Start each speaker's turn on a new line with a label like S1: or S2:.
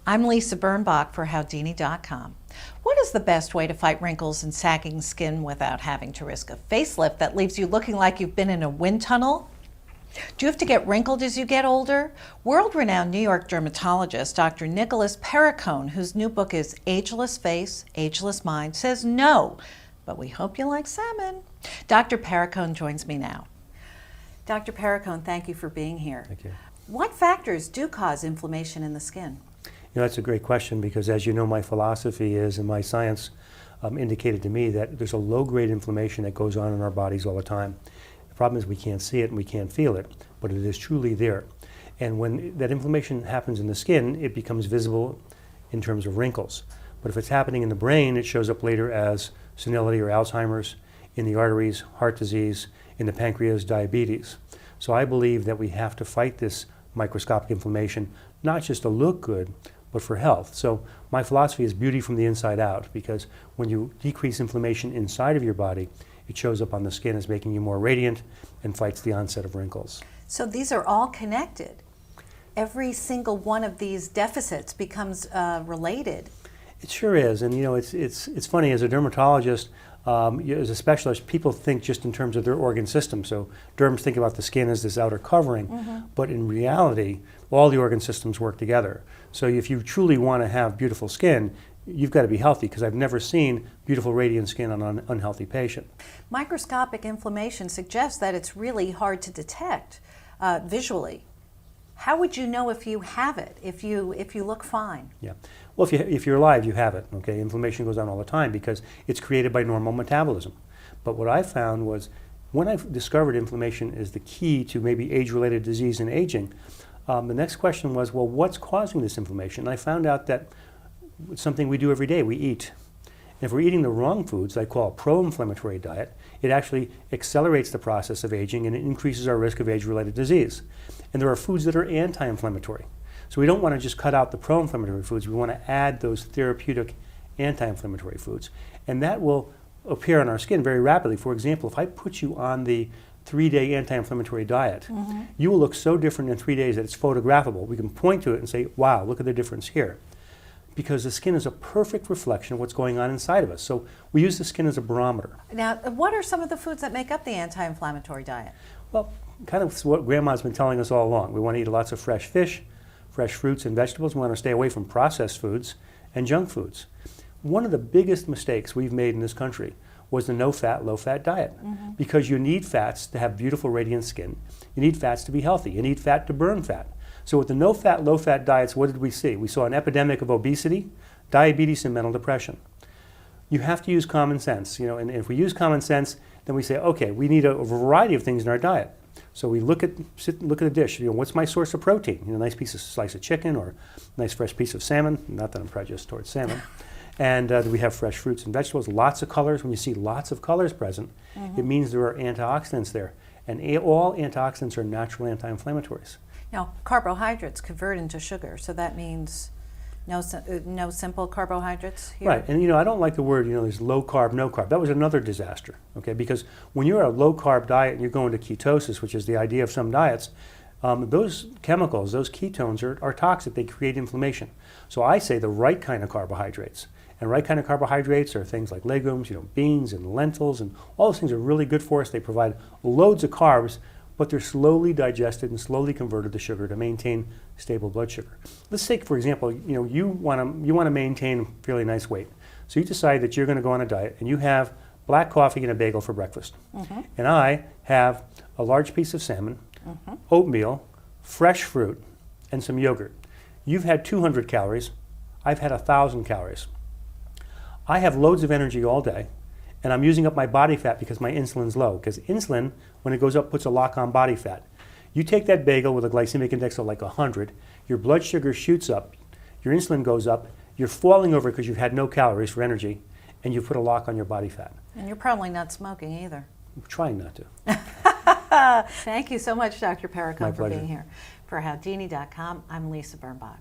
S1: I'm Lisa Birnbach for Howdini.com. What is the best way to fight wrinkles and sagging skin without having to risk a facelift that leaves you looking like you've been in a wind tunnel? Do you have to get wrinkled as you get older? World-renowned New York dermatologist Dr. Nicholas Perricone, whose new book is Ageless Face, Ageless Mind, says no, but we hope you like salmon. Dr. Perricone joins me now. Dr. Perricone, thank you for being here.
S2: Thank you.
S1: What factors do cause inflammation in the skin?
S2: You know, that's a great question because, as you know, my philosophy is, and my science indicated to me, that there's a low-grade inflammation that goes on in our bodies all the time. The problem is we can't see it and we can't feel it, but it is truly there. And when that inflammation happens in the skin, it becomes visible in terms of wrinkles. But if it's happening in the brain, it shows up later as senility or Alzheimer's, in the arteries, heart disease, in the pancreas, diabetes. So I believe that we have to fight this microscopic inflammation, not just to look good, but for health. So my philosophy is beauty from the inside out, because when you decrease inflammation inside of your body, it shows up on the skin as making you more radiant and fights the onset of wrinkles.
S1: So these are all connected. Every single one of these deficits becomes related.
S2: It sure is, and you know, it's funny, as a dermatologist, as a specialist, people think just in terms of their organ system. So derms think about the skin as this outer covering, but in reality, all the organ systems work together. So if you truly want to have beautiful skin, you've got to be healthy, because I've never seen beautiful radiant skin on an unhealthy patient.
S1: Microscopic inflammation suggests that it's really hard to detect visually. How would you know if you have it, if you look fine?
S2: Yeah. Well, if you're alive, you have it. Okay, inflammation goes on all the time because it's created by normal metabolism. But what I found was, when I discovered inflammation is the key to maybe age-related disease and aging, the next question was, well, what's causing this inflammation? And I found out that it's something we do every day. We eat. And if we're eating the wrong foods, I call a pro-inflammatory diet, it actually accelerates the process of aging and it increases our risk of age-related disease. And there are foods that are anti-inflammatory. So we don't want to just cut out the pro-inflammatory foods. We want to add those therapeutic anti-inflammatory foods. And that will appear on our skin very rapidly. For example, if I put you on the 3-day anti-inflammatory diet, you will look so different in 3 days that it's photographable. We can point to it and say, wow, look at the difference here. Because the skin is a perfect reflection of what's going on inside of us. So we use the skin as a barometer.
S1: Now, what are some of the foods that make up the anti-inflammatory diet?
S2: Well, kind of what Grandma's been telling us all along. We want to eat lots of fresh fish, fresh fruits and vegetables. We want to stay away from processed foods and junk foods. One of the biggest mistakes we've made in this country was the no-fat, low-fat diet. Because you need fats to have beautiful, radiant skin. You need fats to be healthy. You need fat to burn fat. So with the no-fat, low-fat diets, what did we see? We saw an epidemic of obesity, diabetes, and mental depression. You have to use common sense, you know, and if we use common sense, then we say, okay, we need a variety of things in our diet. So we look at a dish. You know, what's my source of protein? You know, a nice slice of chicken or a nice fresh piece of salmon. Not that I'm prejudiced towards salmon. And we have fresh fruits and vegetables, lots of colors. When you see lots of colors present, it means there are antioxidants there. And all antioxidants are natural anti-inflammatories.
S1: Now, carbohydrates convert into sugar, so that means no simple carbohydrates here?
S2: Right, and you know, I don't like the word, you know, there's low carb, no carb. That was another disaster, okay? Because when you're a low carb diet and you're going to ketosis, which is the idea of some diets, those chemicals, those ketones are toxic. They create inflammation. So I say the right kind of carbohydrates. And right kind of carbohydrates are things like legumes, you know, beans and lentils, and all those things are really good for us. They provide loads of carbs, but they're slowly digested and slowly converted to sugar to maintain stable blood sugar. Let's take, for example, you know, you want to maintain a fairly nice weight. So you decide that you're going to go on a diet, and you have black coffee and a bagel for breakfast. And I have a large piece of salmon, oatmeal, fresh fruit, and some yogurt. You've had 200 calories. I've had 1,000 calories. I have loads of energy all day, and I'm using up my body fat because my insulin's low. Because insulin, when it goes up, puts a lock on body fat. You take that bagel with a glycemic index of like 100, your blood sugar shoots up, your insulin goes up, you're falling over because you've had no calories for energy, and you put a lock on your body fat.
S1: And you're probably not smoking either.
S2: I'm trying not to.
S1: Thank you so much, Dr. Perricone, for
S2: pleasure.
S1: being here. For Howdini.com, I'm Lisa Birnbach.